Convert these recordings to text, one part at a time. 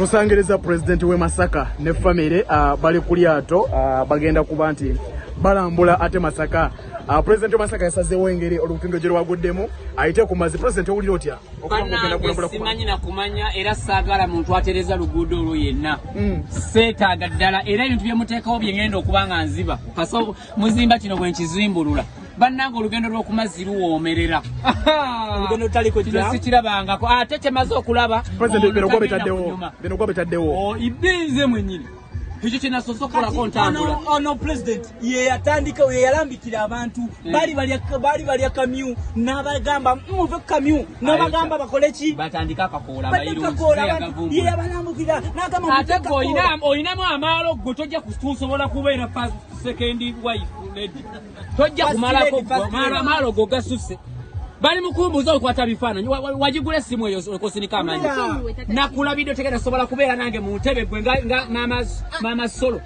tusangereza president we Masaka ne family bali ku lyato bagenda kuba nti balambula ate Masaka. President Masaka yasazeewo engeri olutindo gye lwaguddemu ayite ku mazzi. President owulira otya simanyi na kumanya era saagala muntu atereza luguudo olwo yenna seetaaga ddala era ebintu bye muteekawo bye ngenda okuba nga nziba kaso muzimba kino bwe nkizimbulula bannanga olugendo lw'oku mazzi luwoomerera olugendo lutaliko kino sikirabangako ate temaze okulaba bino gwa betaddewo ibinze mwennyini hicho kinasosokolako ntambula ono president ye yatandika ye yalambikira abantu bali balya kamyu n'abagamba muve kamyu n'abagamba bakoleki batandika akakoola abayirunzi ye yabalambukira n'agamba ate oyinamu amaalo gwe tojja kusobola kubeera first second wife lady tojja kumalako amaalo go gasusse bali mukumbuza okwata bifaananyi wagigula essimu eyo okosinika amanyi nakulabidde tegenda sobola kubeera nange mu ntebe gwe nga mama solo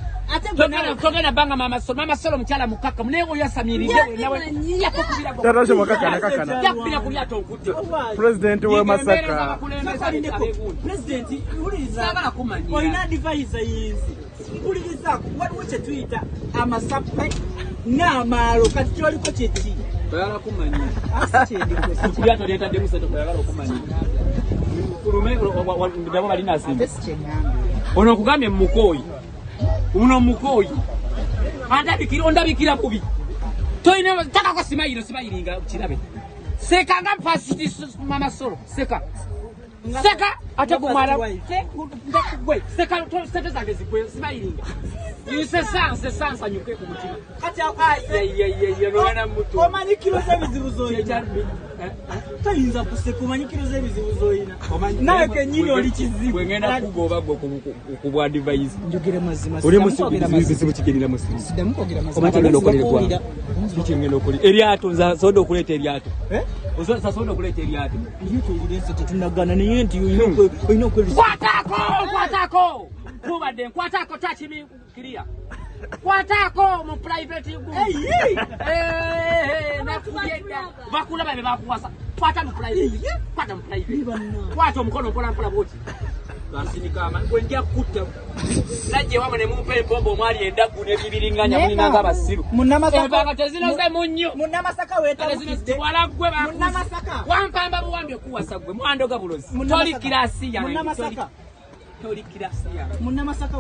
togenda banga mama solo mukyala mukaka naye oyasamirize nawe yakubira ku lyato okutte president we Masaka president ulizabala kumanya olina advisor yinzi mpuliriza waliwo kye tuyita amasapai n'amaalo kati kyoliko kyeki bayala kumanya kulyato lyetadde museto bayagala okumanya kulume ndabo balina asimba ono okugambye mukooyi uno mukooyi ondabikira bubi toyina takako simayiringa kirabe sekanga mpasiti mama solo seka ate kumara gwe seka sete zange zigwe simayiringa Sesansa nyuke ku mutima. Kati ye nwana mutu. Omanyi kilo z'ebizibu zoyina. Tayinza kuseka omanyi kilo z'ebizibu zoyina. Nawe kenyini oli kizibu. Wengenda kugoba gwo ku bwa device. Njogera mazima. Oli musibizibu kigenera musibizibu. Sidamu kogera mazima. Omanyi ngendo kolera. Kichengendo koli. Eryatto nza sodo okuleta eryatto. Ozo sodo okuleta eryatto. Eryatto lirense tetunagana naye nti oyina okwelisa. Kwatako! Kubadde nkwatako takimi kiria. Kwatako mu private group. Nakuyenda. Bakulaba be bakuwasa. Kwata mu private. Kwata omukono mpola boti. Basinika ama kwenja kutta. Najje wamwe ne mumpe bombo omwali endagu ne bibiringanya mulinanga abasiru. Munnamasaka tezino ze munyo. Munnamasaka weta wala gwe ba. Munnamasaka. Wampamba buwambye kuwasa gwe mwandoga bulozi. Toli kirasi ya. Munnamasaka. Toli kirasi ya. Munnamasaka